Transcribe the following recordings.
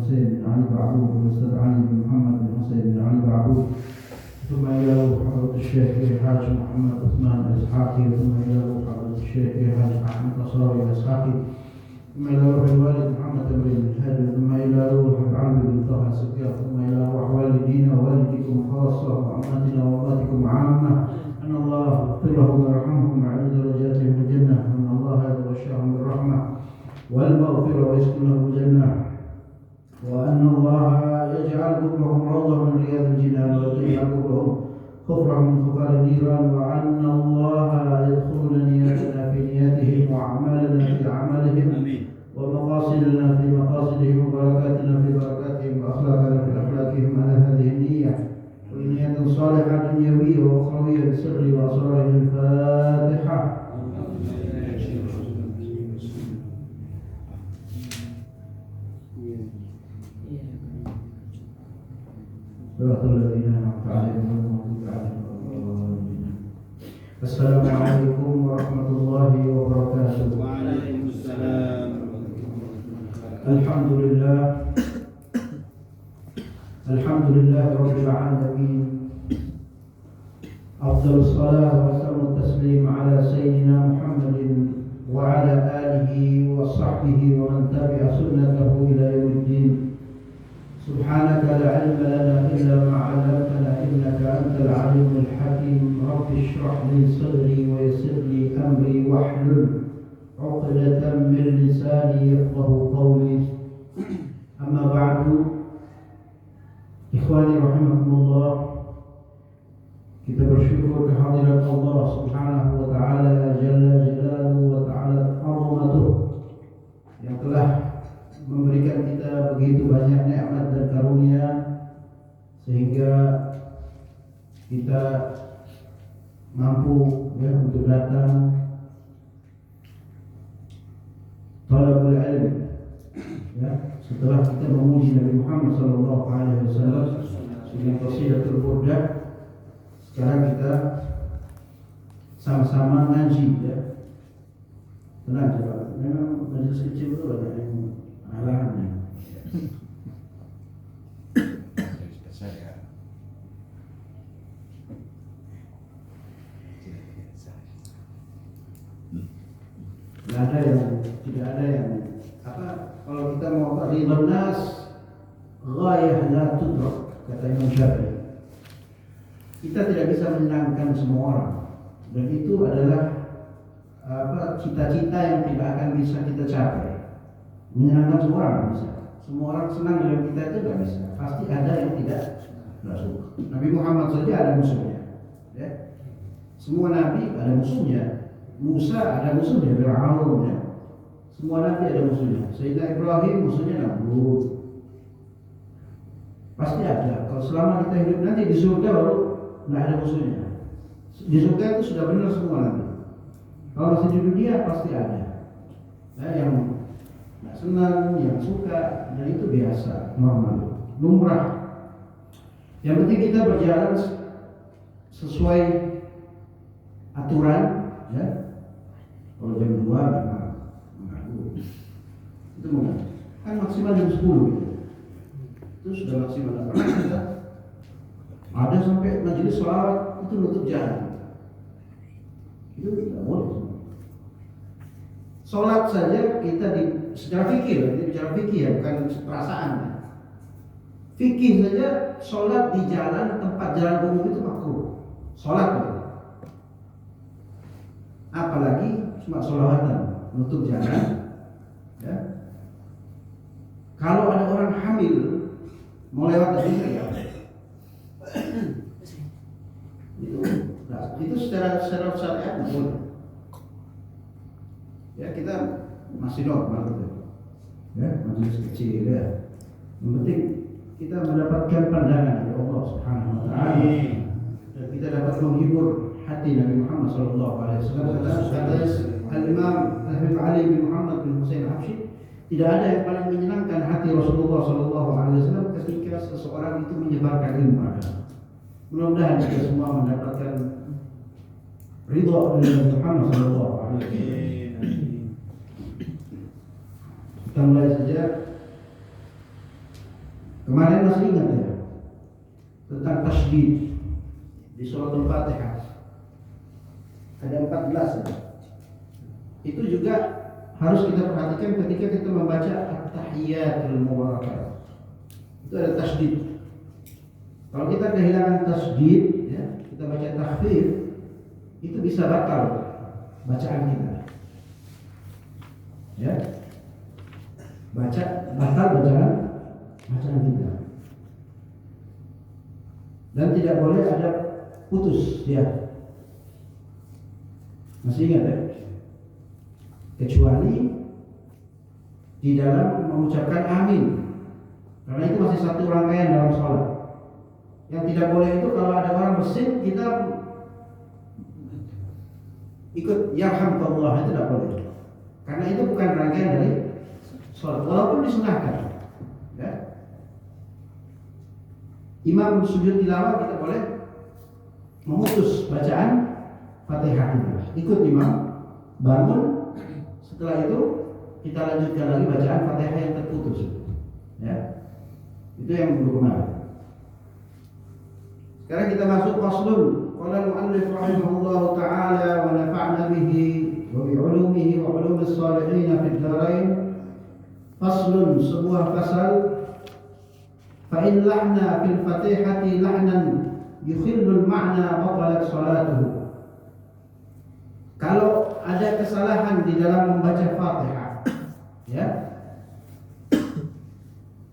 حسين بن علي بعبود والأستاذ علي بن محمد بن حسين بن علي بعبود، ثم إلى حضرة الشيخ الحاج محمد عثمان الإسحاقي، ثم إلى حضرة الشيخ الحاج أحمد قصاري الإسحاقي، ثم إلى روح الوالد محمد بن الهادي، ثم إلى روح العم بن طه السكر، ثم إلى روح والدينا ووالدكم خاصة وعمتنا وأمتكم عامة، أن الله يغفر لهم ويرحمهم ويعلي درجاتهم في الجنة، وأن الله يتغشاهم بالرحمة والمغفرة ويسكنهم الجنة، وأن الله يجعل قبرهم روضة من رياض الجنان، ويجعل قبرهم خفرة من خفار النيران، وأن الله يدخل نياتنا في نياتهم وأعمالنا في أعمالهم ومقاصدنا في مقاصدهم وبركاتنا في بركاتهم وأخلاقنا في أخلاقهم على هذه النية، ونية صالحة دنيوية وأخروية بسر وأسرار الفاتحة. صراط الذين أنعمت عليهم غير المغضوب عليهم ولا الضالين. السلام عليكم ورحمة الله وبركاته. وعليكم السلام. الحمد لله رب العالمين، أفضل الصلاة وأتم التسليم على سيدنا محمد وعلى آله وصحبه ومن تبع سنته إلى يوم الدين. سبحانك لا علم لنا إلا ما علمتنا إنك أنت العليم الحكيم. رب اشرح لي صدري ويسر لي أمري واحلل عقدة من لساني يفقه قولي. أما بعد، ikhwani rahimakumullah, kita bersyukur kehadirat Allah Subhanahu wa taala jalla jalaluhu wa ta'ala azamatuh yang telah memberikan kita begitu banyak nikmat dan karunia sehingga kita mampu untuk datang talabul ilm, setelah kita memuji Nabi Muhammad sallallahu alaihi wasallam dengan qasidatul burdah. Sekarang kita sama-sama ngaji, tenang coba. Memang majelis kecil itu ada yang arahannya. Tidak ada yang kalau kita mau ridho nas ghayah la tudrak, kata Imam Syafi'i. Kita tidak bisa menyenangkan semua orang, dan itu adalah cita-cita yang tidak akan bisa kita capai. Menyenangkan semua orang tidak bisa. Semua orang senang dengan kita itu tidak bisa. Pasti ada yang tidak suka. Nabi Muhammad saja ada musuhnya, ya. Semua nabi ada musuhnya. Musa ada musuhnya, Fir'aun, ya. Semua nabi ada musuhnya. Sayyidina Ibrahim musuhnya Namrud. Pasti ada. Kalau selama kita hidup nanti di surga baru tidak ada musuhnya. Di surga itu sudah benar semua nanti. Kalau masih di dunia pasti ada. Yang tidak senang, yang suka, dan itu biasa, normal, lumrah. Yang penting kita berjalan sesuai aturan, ya. Kalau jam 2 memang mengganggu. Itu kan maksimal jam 10 gitu. Itu sudah maksimal. Ada sampai majelis sholawat itu nutup jalan. Itu tidak boleh. Sholat saja kita secara fikih, ini bicara fikih ya, bukan perasaan. Fikih saja sholat di jalan, tempat jalan umum itu makruh. Sholat boleh. Apalagi cuma sholawatan, nutup jalan, ya. Kalau ada orang hamil mau lewat dari ya, itu secara syariat boleh. Ya, kita masih normal gitu. Ya, majelis kecil ya. Yang penting kita mendapatkan pandangan dari Allah Subhanahu wa taala. Dan kita dapat menghibur hati Nabi Muhammad sallallahu alaihi wasallam. Kata Al-Imam Habib Ali bin Muhammad bin Husain Habsyi, tidak ada yang paling menyenangkan hati Rasulullah sallallahu alaihi wasallam ketika seseorang itu menyebarkan ilmu agama. Mudah-mudahan kita semua mendapatkan ridha dari Nabi Muhammad sallallahu alaihi wasallam. Kita mulai saja. Kemarin masih ingat ya tentang tasydid di surat Al-Fatihah. Ada 14 ya. Itu juga harus kita perhatikan ketika kita membaca at-tahiyyatul mubarakat. Itu ada tasydid. Kalau kita kehilangan tasydid ya, kita baca takhfif, itu bisa batal bacaan kita. Ya. Batal bacaan kita. Dan tidak boleh ada putus ya. Masih ingat ya? Kecuali di dalam mengucapkan amin. Karena itu masih satu rangkaian dalam sholat. Yang tidak boleh itu kalau ada orang bersin kita ikut yarhamkallah, itu tidak boleh. Karena itu bukan rangkaian dari sholat, walaupun disunahkan. Ya. Imam sujud tilawah kita boleh memutus bacaan Fatihah kita. Ikut imam, bangun, setelah itu kita lanjutkan lagi bacaan Fatihah yang terputus. Ya. Itu yang berguna. Sekarang kita masuk faslun. Qala al-mu'allif rahimahullahu ta'ala wa nafa'na bihi wa bi 'ulumihi wa 'ulumis shalihin fid dharain. Faslun, sebuah fasal. Fa in lahna fil Fatihati lahnan yukhillul ma'na batalat salatuhu. Kalau ada kesalahan di dalam membaca Fatihah, ya,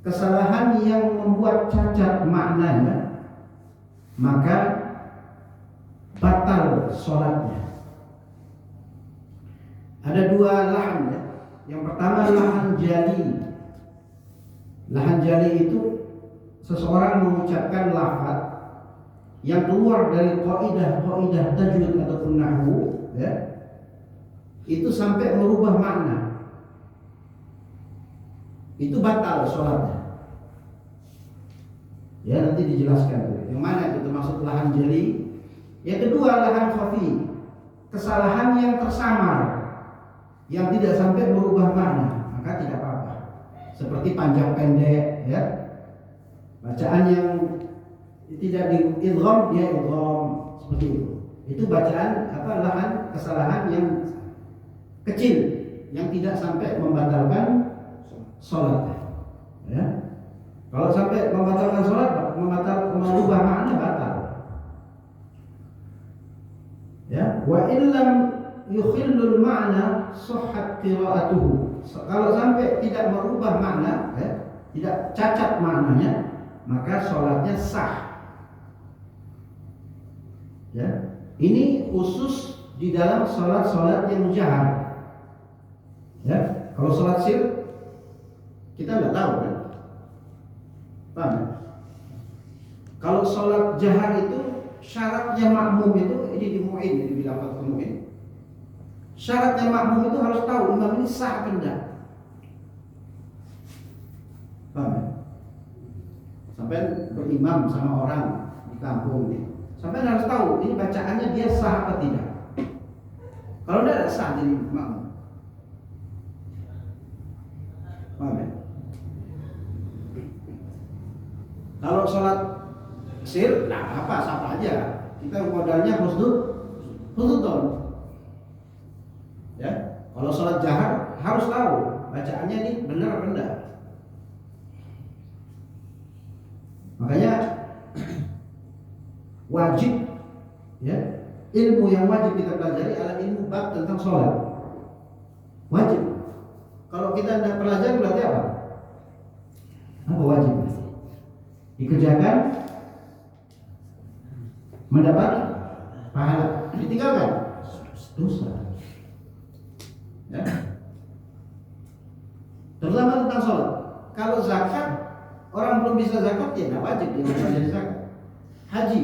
kesalahan yang membuat cacat maknanya, maka batal sholatnya. Ada dua lahan ya. Yang pertama lahan jali. Lahan jali itu seseorang mengucapkan lafaz yang keluar dari kaidah tajwid ataupun nahwu, ya, itu sampai merubah makna, itu batal sholatnya. Ya, nanti dijelaskan yang mana itu termasuk lahan jali. Yang kedua lahan khafi, kesalahan yang tersamar, yang tidak sampai merubah makna, maka tidak apa-apa. Seperti panjang pendek, ya, bacaan yang tidak diidgham dia idgham, seperti itu. Itu bacaan lahan kesalahan yang kecil yang tidak sampai membatalkan sholat. Ya. Kalau sampai membatalkan sholat, merubah makna, batal. Ya, wa illam yukhillul ma'na sahhat qira'atuhu. Kalau sampai tidak merubah makna, ya, tidak cacat maknanya, maka sholatnya sah. Ya, ini khusus di dalam sholat yang jahar. Ya, kalau sholat sir kita nggak tahu kan. Paham? Kalau sholat jahar itu syaratnya makmum itu ini dimu'in, ini bilang mu'in. Syaratnya makmum itu harus tahu imam ini sah atau tidak. Paham ya? Sampai berimam sama orang di kampung ini, sampai harus tahu ini bacaannya dia sah atau tidak. Kalau tidak sah jadi makmum. Paham ya? Kalau sholat sir, nah apa sama aja. Kita modalnya husnudon. Ya, kalau sholat jahar harus tahu bacaannya ini benar atau enggak. Makanya wajib, ya, ilmu yang wajib kita pelajari adalah ilmu bab tentang sholat. Wajib. Kalau kita tidak pelajari berarti apa? Apa wajib? Dikerjakan, mendapat pahala. Ditinggalkan, dosa. Ya. Terutama tentang sholat. Kalau zakat, orang belum bisa zakat, ya tidak wajib dia mempelajari zakat. Haji,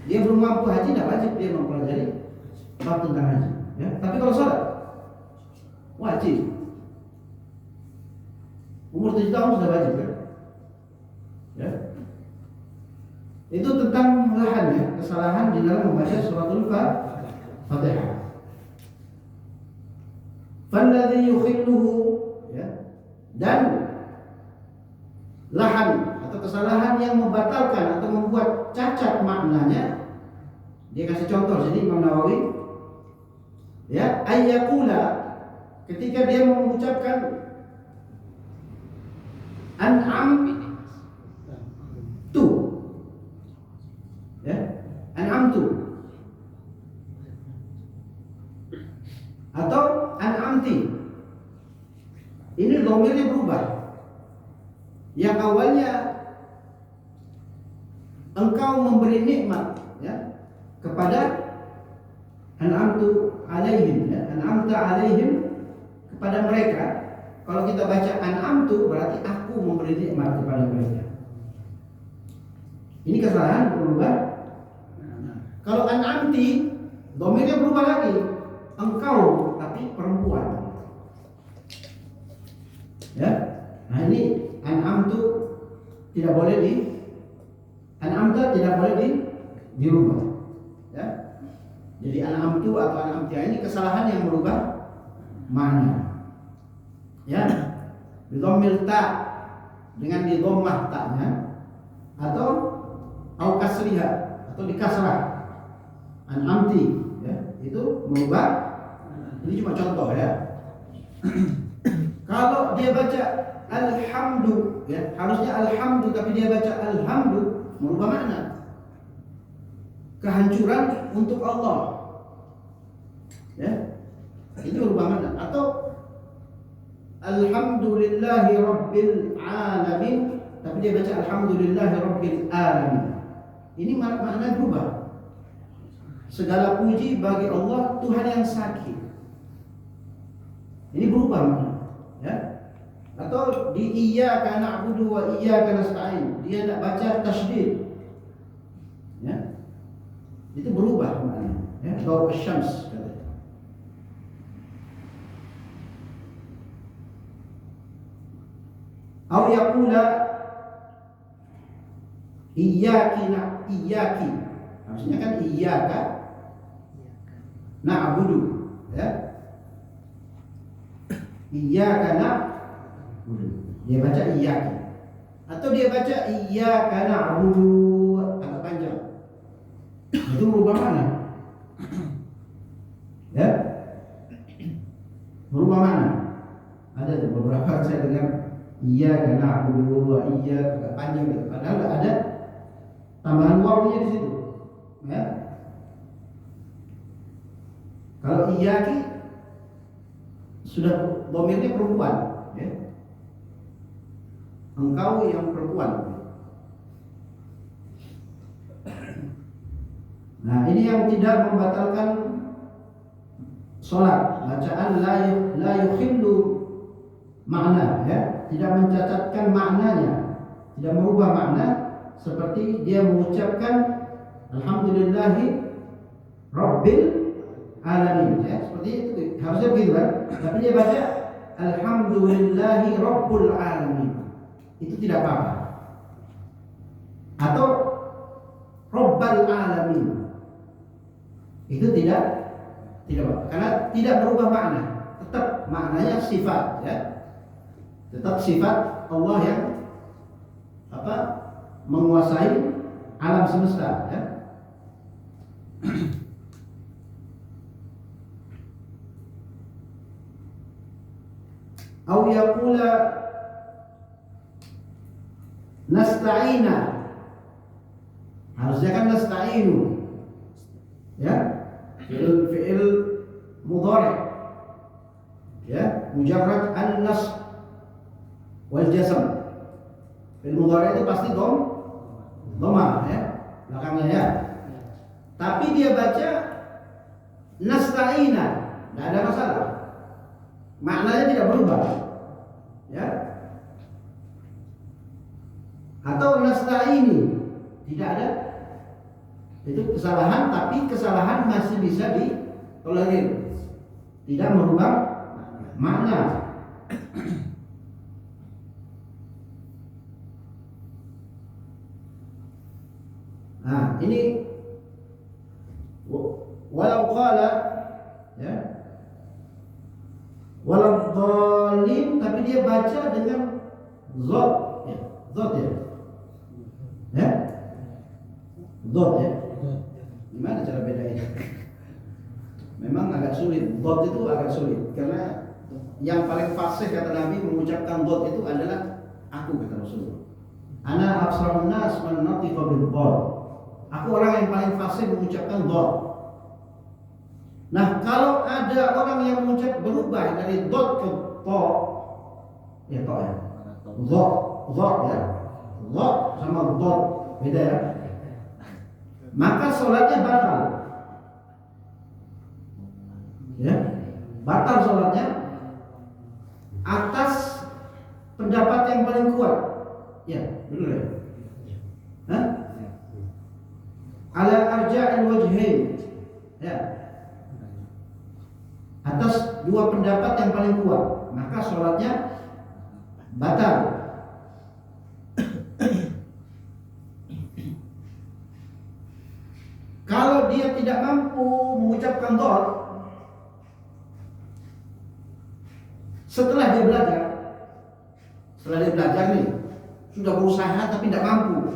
dia belum mampu haji, tidak wajib dia mempelajari bab tentang haji. Ya. Tapi kalau sholat, wajib. Umur 7 tahun sudah wajib kan? Ya. Itu tentang lahan, ya, kesalahan di dalam membaca suratul Fatihah. Falladhi yukhilluhu, ya, dan lahan atau kesalahan yang membatalkan atau membuat cacat maknanya, dia kasih contoh sini Imam Nawawi, ya, ayyakula, ketika dia mengucapkan an'am tu, ya, an'am tu, atau an'amti, ini dhamirnya berubah. Yang awalnya engkau memberi nikmat, ya, kepada an'amtu alaihim, ya, an'amta alaihim, kepada mereka. Kalau kita baca an'amtu berarti aku memberi nikmat kepada mereka. Ini kesalahan berubah. Kalau an'amti, dhamirnya berubah lagi, engkau tapi perempuan. Ya. Nah, ini an'amtu tidak boleh an'amta tidak boleh dirubah. Ya. Jadi an'amtu atau an'amti ini kesalahan yang merubah makna. Ya. Bidhammil ta, dengan didhammah ta'nya, atau au kasriha, atau dikasrah. An'amti, ya, itu merubah. Ini cuma contoh, ya. Kalau dia baca alhamdu, ya, harusnya alhamdu tapi dia baca alhamdu, merubah makna. Kehancuran untuk Allah. Ya. Itu merubah makna. Atau alhamdulillahi rabbil alamin tapi dia baca alhamdulillahi rabbil alamin. Ini makna berubah. Segala puji bagi Allah, Tuhan yang sakit. Ini berubah makna, ya. Atau di iyyaka na'budu wa iyyaka nasta'in, dia tidak baca tasydid, ya. Itu berubah maknanya, ya. Dawu asy-syams katanya. Au yaqula iyyaki, harusnya kan iyyaka na'budu, ya. Iyyaka na'budu, dia baca iyyaki. Atau dia baca iyyaka na'budu, agak panjang. Itu merubah mana? Ya, merubah mana? Ada tuh beberapa saya dengar iyyaka na'budu wa iyyaka, agak panjang gitu. Padahal ada tambahan wawunya di situ. Ya. Kalau iyyaki sudah dhamirnya perempuan, ya. Engkau yang perempuan. Nah, ini yang tidak membatalkan sholat. Bacaan la yukhillu makna, ya, tidak mencacatkan maknanya, tidak merubah makna, seperti dia mengucapkan alhamdulillahi rabbil alamin, ya, seperti itu harusnya begitu kan. Tapi dia baca alhamdulillahi rabbul alamin, itu tidak apa-apa. Atau rabbal alamin, itu tidak apa, karena tidak berubah makna, tetap maknanya sifat, ya, tetap sifat Allah yang apa, menguasai alam semesta, ya. Au yaqula nasta'ina, harusnya kan nasta'inu, ya, fi'il mudhari', ya, mujarrad an-nasb wal jazm. Fi'il mudhari' itu pasti dhamma, ya, belakangnya, ya. Tapi dia baca nasta'ina, tidak ada masalah, maknanya tidak berubah, ya. Atau nasta'ini, tidak ada, itu kesalahan, tapi kesalahan masih bisa ditolerir, tidak merubah makna. Nah, ini walau qala, ya, walau dhalim, tapi dia baca dengan zat, ya, Dot ya? Ya? Dot ya? Gimana cara bedain? Memang agak sulit. Dot itu agak sulit karena yang paling fasih kata Nabi mengucapkan dot itu adalah aku, kata Rasulullah. Ana absarun nas man natiqa bil dot. Aku orang yang paling fasih mengucapkan dot. Nah, kalau ada orang yang mengucap berubah dari dot ke to, ya to ya. Dot ya. Dot sama dot beda ya. Maka sholatnya batal. Ya, batal sholatnya atas pendapat yang paling kuat. Ya, betul ya. Hah? Ala arja'il wajhain. Ya. Atas dua pendapat yang paling kuat, maka sholatnya batal. Kalau dia tidak mampu mengucapkan dot setelah dia belajar nih, sudah berusaha tapi tidak mampu,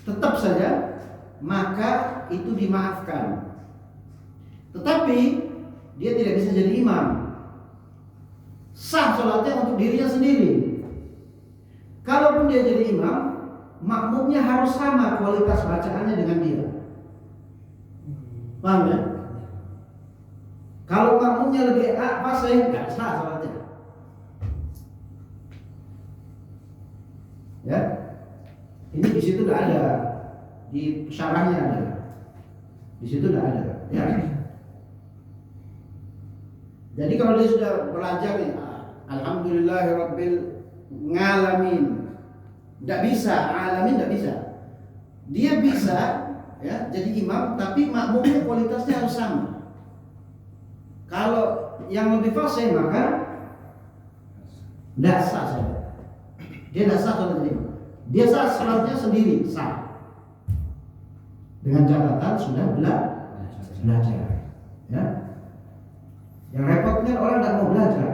tetap saja maka itu dimaafkan. Tetapi dia tidak bisa jadi imam. Sah sholatnya untuk dirinya sendiri. Kalaupun dia jadi imam, makmumnya harus sama kualitas bacaannya dengan dia. Paham ya? Kalau makmumnya lebih fasih, nggak sah sholatnya. Ya, ini di situ nggak ada, di syarahnya ada, di situ nggak ada. Ya. Jadi kalau dia sudah belajar nih, alhamdulillahirabbil ngalamin, nggak bisa, alamin nggak bisa. Dia bisa, ya, jadi imam, tapi makmumnya kualitasnya harus sama. Kalau yang lebih fasih maka tidak sah saja. Dia tidak sah sholat imam. Dia sah sholatnya sendiri, sah. Dengan catatan sudah belajar. Ya. Yang repotnya orang tidak mau belajar,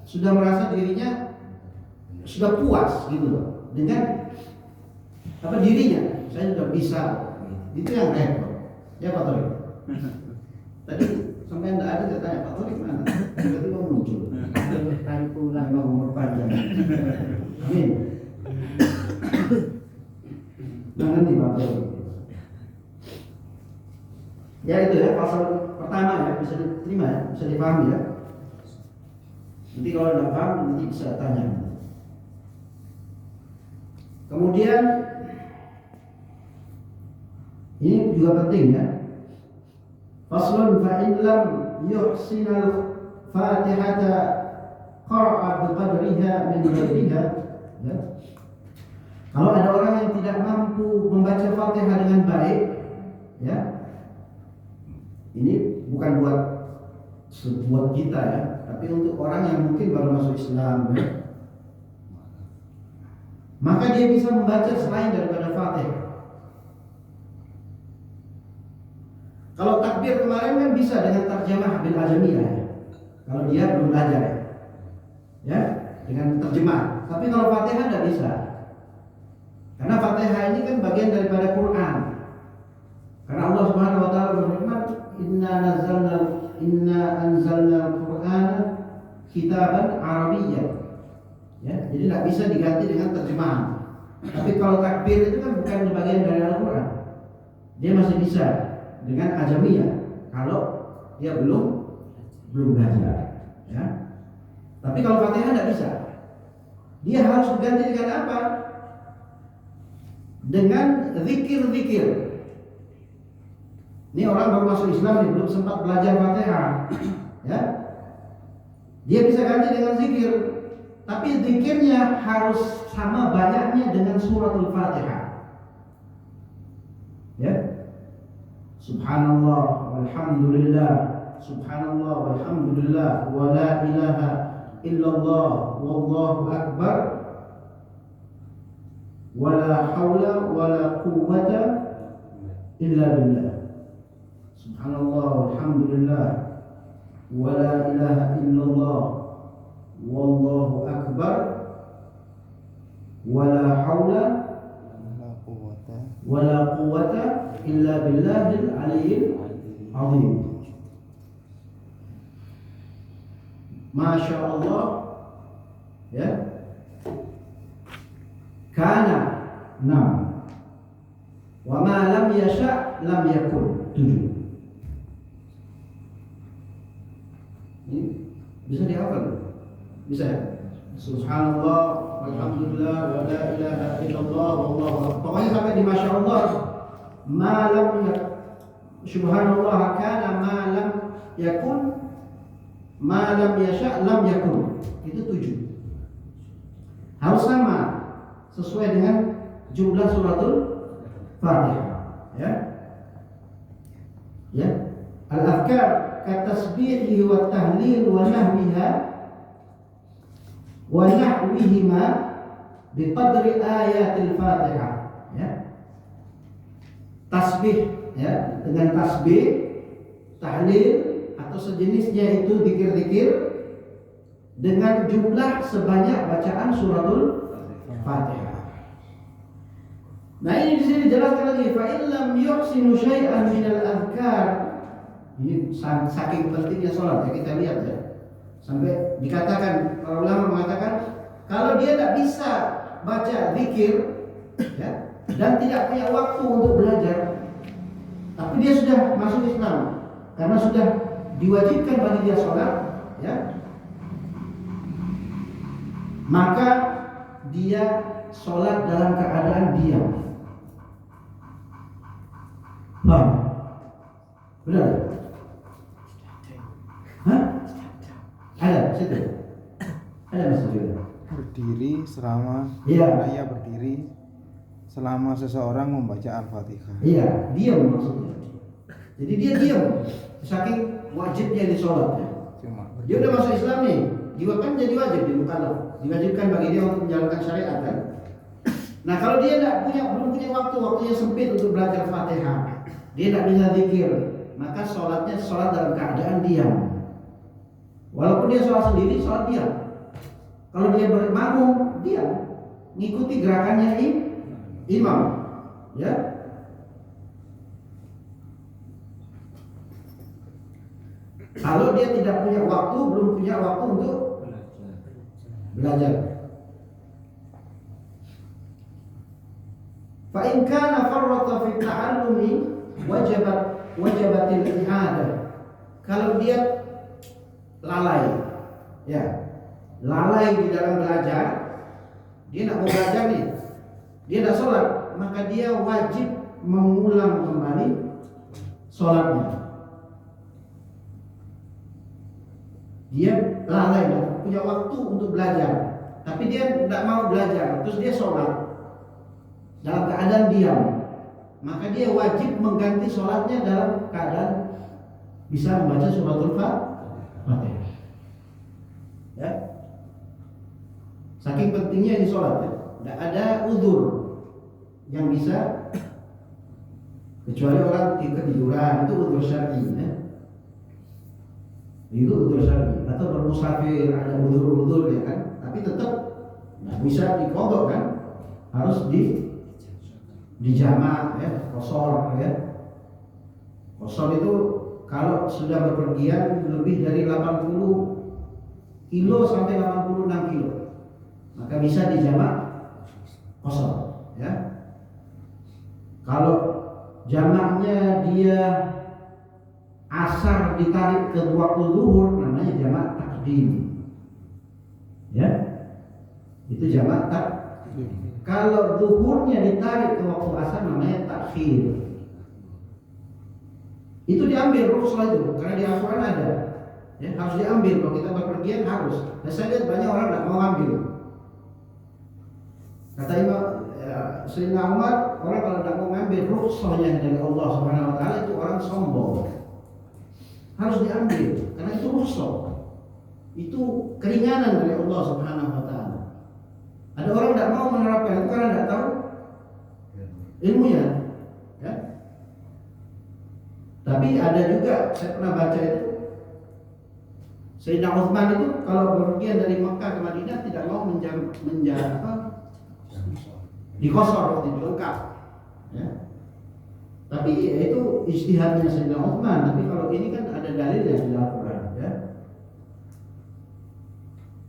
sudah merasa dirinya sudah puas gitu loh dengan apa dirinya. Saya sudah bisa. Itu yang repot. Ya Pak Torik. Tadi sampai tidak ada, saya tanya Pak Torik mana? Tiba-tiba muncul. Tadi pulang mau umur panjang. Amin. Jangan nih Pak Torik. Ya itu ya pasal pertama ya, bisa diterima ya, bisa dipahami ya. Nanti kalau tidak paham nanti bisa tanya. Kemudian ini juga penting ya. Faslun fa in lam yuhsinal Fatihata qara'a bi qadriha min ghairiha. Ya. Kalau ada orang yang tidak mampu membaca Fatihah dengan baik, ya. Ini bukan buat kita ya, tapi untuk orang yang mungkin baru masuk Islam ya. Maka dia bisa membaca selain daripada Fatihah. Kalau takbir kemarin kan bisa dengan terjemah bil ajamiyah ya. Kalau dia belum belajar ya, dengan terjemah. Tapi kalau Fatihah tidak bisa. Karena Fatihah ini kan bagian daripada Quran. Karena Allah Subhanahu wa taala berfirman, Inna anzalna al-Qur'ana kitaban Arabiyyan. Ya, jadi tidak bisa diganti dengan terjemahan. Tapi kalau takbir itu kan bukan bagian dari Al-Qur'an. Dia masih bisa dengan ajamiyah kalau dia belum belajar, ya. Tapi kalau Fatihah tidak bisa. Dia harus diganti dengan apa? Dengan zikir-zikir. Ini orang baru masuk Islam nih, belum sempat belajar Fatihah, ya. Dia bisa ganti dengan zikir, tapi zikirnya harus sama banyaknya dengan suratul Fatihah. Ya. Subhanallah walhamdulillah, subhanallah walhamdulillah, wa la ilaha illallah, wallahu akbar, wa la haula wa la quwwata illa billah. Subhanallah walhamdulillah, wa la ilaha illallah, wallahu akbar, wala haula La quwwata wala quwwata illa billahil aliyyil azim. Masya Allah, ya. Kana 6. Wa ma lam yasha lam yakun 7. Ini bisa dihafal? Bisa ya? Subhanallah, walhamdulillah, wa la ilaha illallah, wallahu akbar. Pokoknya sampai di Masya Allah. Ma lam subhanallah kana ma lam yakun, ma lam yasha lam yakun. Itu 7. Harus sama, sesuai dengan jumlah suratul Fatihah, ya. Ya. Al-afkar katasbihi wa tahlil wa nahwiha wa nahwihima biqadri ayatil Fatihah, ya. Tasbih, ya, dengan tasbih, tahlil atau sejenisnya itu zikir-zikir dengan jumlah sebanyak bacaan suratul Fatihah. Nah, ini di sini dijelaskan lagi, fa illam yuhsinu syai'an minal azkar. Ini saking pentingnya sholat, ya, kita lihat ya. Sampai dikatakan, para ulama mengatakan kalau dia tidak bisa baca zikir, ya, dan tidak punya waktu untuk belajar, tapi dia sudah masuk Islam karena sudah diwajibkan bagi dia sholat, ya, maka dia sholat dalam keadaan diam. Paham? Benar? Hah? Ada situ? Ada maksudnya? berdiri selama Iya. Ia berdiri selama seseorang membaca Al-Fatihah. Iya, diam maksudnya. Jadi dia diam, saking wajibnya di sholat, ya. Cuma Dia udah masuk Islam nih, kan jadi wajib di mukallaf, diwajibkan bagi dia untuk menjalankan syariat, kan. Nah, kalau dia belum punya waktunya sempit untuk belajar Fatihah, dia tidak bisa zikir, maka sholatnya sholat dalam keadaan diam. Walaupun dia sholat sendiri, sholat diam. Kalau dia bermakmum, diam, ngikuti gerakannya imam, ya. Kalau dia tidak punya waktu, belum punya waktu untuk belajar. Fa in kana farrata fi ta'allumi wajabatil i'adah. Kalau dia lalai, ya, lalai di dalam belajar, dia tidak mau belajar nih, dia tidak sholat, maka dia wajib mengulang kembali sholatnya. Dia lalai, punya waktu untuk belajar, tapi dia tidak mau belajar, terus dia sholat dalam keadaan diam, maka dia wajib mengganti sholatnya dalam keadaan bisa membaca suratul Fatihah. Ya, saking pentingnya ini sholat, ya. Tidak ada uzur yang bisa kecuali orang ketiduran, itu uzur syar'i, ya. Itu uzur syar'i, atau bermusafir ada uzur-uzur, ya kan, tapi tetap nggak bisa dikodok, kan, harus dijamak, ya, qashar, ya. Qashar itu kalau sudah berpergian lebih dari 80 kilo sampai 86 kilo, maka bisa dijamak qashar, ya. Kalau jamaknya dia asar ditarik ke waktu zuhur, namanya jamak takdim, ya, itu jamak takdim. Kalau zuhurnya ditarik ke waktu asar, namanya takhir. Itu diambil rukhsah itu, karena di Al-Quran ada, ya, harus diambil. Kalau kita berpergian harus. Dan saya lihat banyak orang tidak mau ambil. Kata Imam Sayyidina Umar, orang kalau tidak mau ambil rukhsahnya dari Allah Subhanahu Wa Taala, itu orang sombong. Harus diambil, karena itu rukhsah, itu keringanan dari Allah Subhanahu Wa Taala. Ada orang tidak mau menerapkan itu karena tidak tahu ilmunya, ya. Tapi ada juga, saya pernah baca itu, Sayyidina Utsman itu kalau berpergian dari Mekah ke Madinah tidak mau dikosor waktu itu lengkap. Ya. Tapi ya itu ijtihadnya Sayyidina Utsman. Tapi kalau ini kan ada dalilnya di Al-Quran. Ya.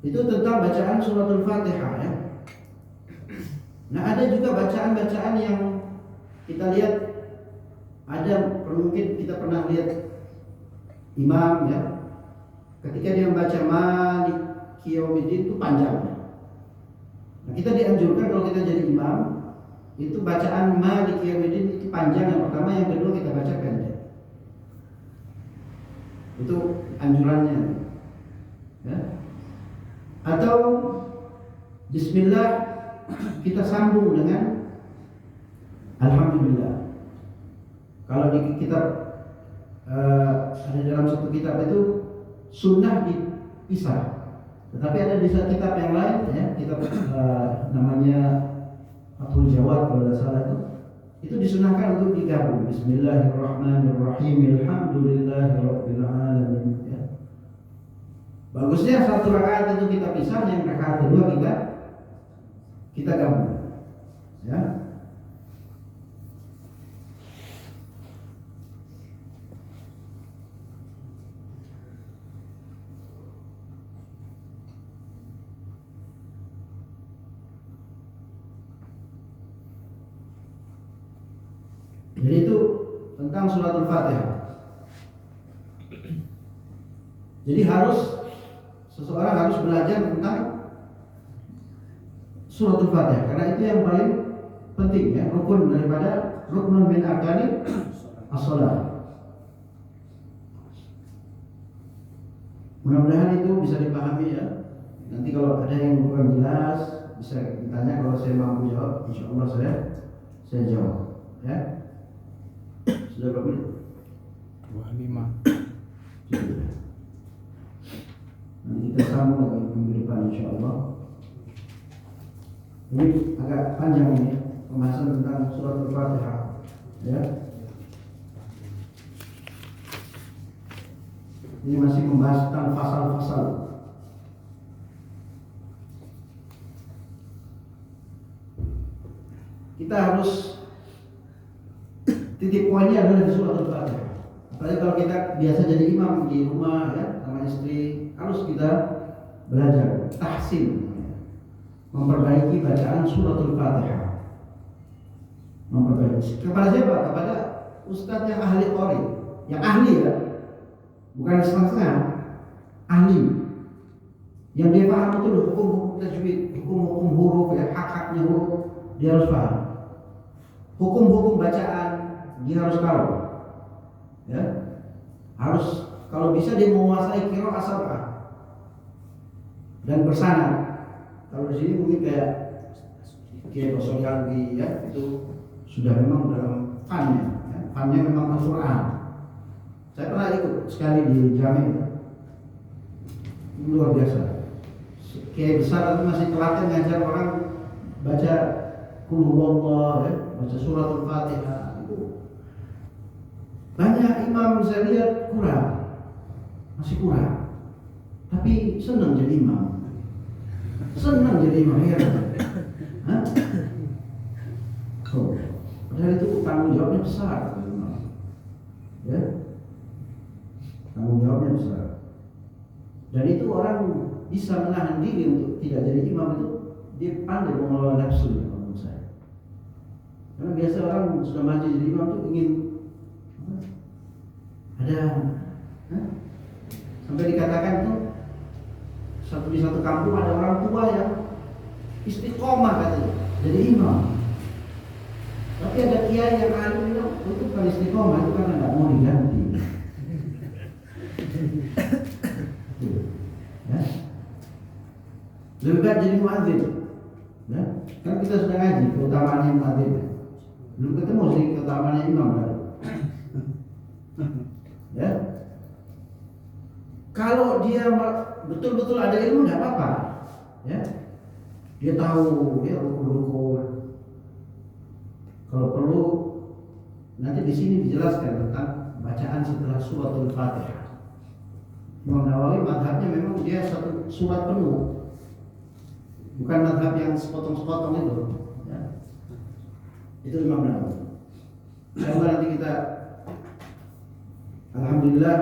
Itu tentang bacaan suratul Fatihah. Ya. Nah ada juga bacaan-bacaan yang kita lihat, ada mungkin kita pernah lihat imam ya, ketika dia membaca Maliki Yaumiddin itu panjang. Nah, kita dianjurkan kalau kita jadi imam itu bacaan Maliki Yaumiddin itu panjang yang pertama, yang kedua kita baca pendek. Itu anjurannya. Ya. Atau Bismillah kita sambung dengan Alhamdulillah. Kalau di kitab ada dalam satu kitab itu sunnah dipisah. Tetapi ada di satu kitab yang lain ya, kitab namanya Fathul Jawad kalau tidak salah itu disunahkan untuk digabung. Bismillahirrahmanirrahim. Alhamdulillahirabbil alamin. Ya. Bagusnya satu rakaat itu kita pisah, yang rakaat kedua kita gabung. Ya. Jadi itu tentang suratul Fatihah. Jadi seseorang harus belajar tentang suratul Fatihah karena itu yang paling penting ya, rukun daripada ruknun min arkani as-shalah. Mudah-mudahan itu bisa dipahami ya. Nanti kalau ada yang kurang jelas bisa ditanya, kalau saya mampu jawab insyaallah saya jawab ya. Sudah berapa menit? 25. Nanti kita sambung lagi minggu depan insyaallah. Ini agak panjang ini pembahasan tentang surat Al-Fatihah ya. Ini masih membahas tentang pasal-pasal. Kita harus titik poinnya adalah di surat Al-Fatihah. Apalagi kalau kita biasa jadi imam di rumah ya sama istri, harus kita belajar tahsin, memperbaiki bacaan surat Al-Fatihah. Memperbaiki kepada siapa? Kepada ustadz yang ahli qori, yang ahli ya, bukan setengah-setengah, ahli, yang dia paham betul hukum-hukum tajwid, hukum-hukum huruf ya, hak-haknya huruf dia harus paham. Hukum-hukum bacaan dia harus tahu, ya, harus kalau bisa dia menguasai qiraah sab'ah dan bersanad. Kalau di sini mungkin kayak Bosol Kalbi ya, itu sudah memang dalam fannya, ya. Fannya memang Al-Quran. Saya pernah ikut sekali di Jami, luar biasa. Kayak besar itu masih telaten ngajar orang baca Qul huwallah ya, baca suratul Fatihah. Banyak imam saya lihat masih kurang, tapi senang jadi imam, ya. Padahal itu tanggung jawabnya besar, ya, tanggung jawabnya besar. Dan itu orang bisa menahan diri untuk tidak jadi imam itu, dia pandai mengelola nafsu menurut saya. Karena biasa orang sudah maju jadi imam itu ingin ada, sampai dikatakan itu di satu kampung ada orang tua yang istiqomah katanya jadi imam, tapi ada kiai yang alim bilang itu bukan istiqomah, itu karena nggak mau diganti. Ya. Lebih baik jadi muadzin, ya. Kan kita sudah ngaji keutamaannya muadzin, belum ketemu sih keutamaannya imam baru. Ya, kalau dia betul-betul ada ilmu tidak apa-apa, ya, dia tahu ya rukun-rukun. Kalau perlu nanti di sini dijelaskan tentang bacaan setelah suratul Fatihah. Imam Nawawi madhabnya memang dia satu surat penuh, bukan madhab yang sepotong-sepotong itu. Ya. Itu imam Nawawi. Insyaallah nanti kita alhamdulillah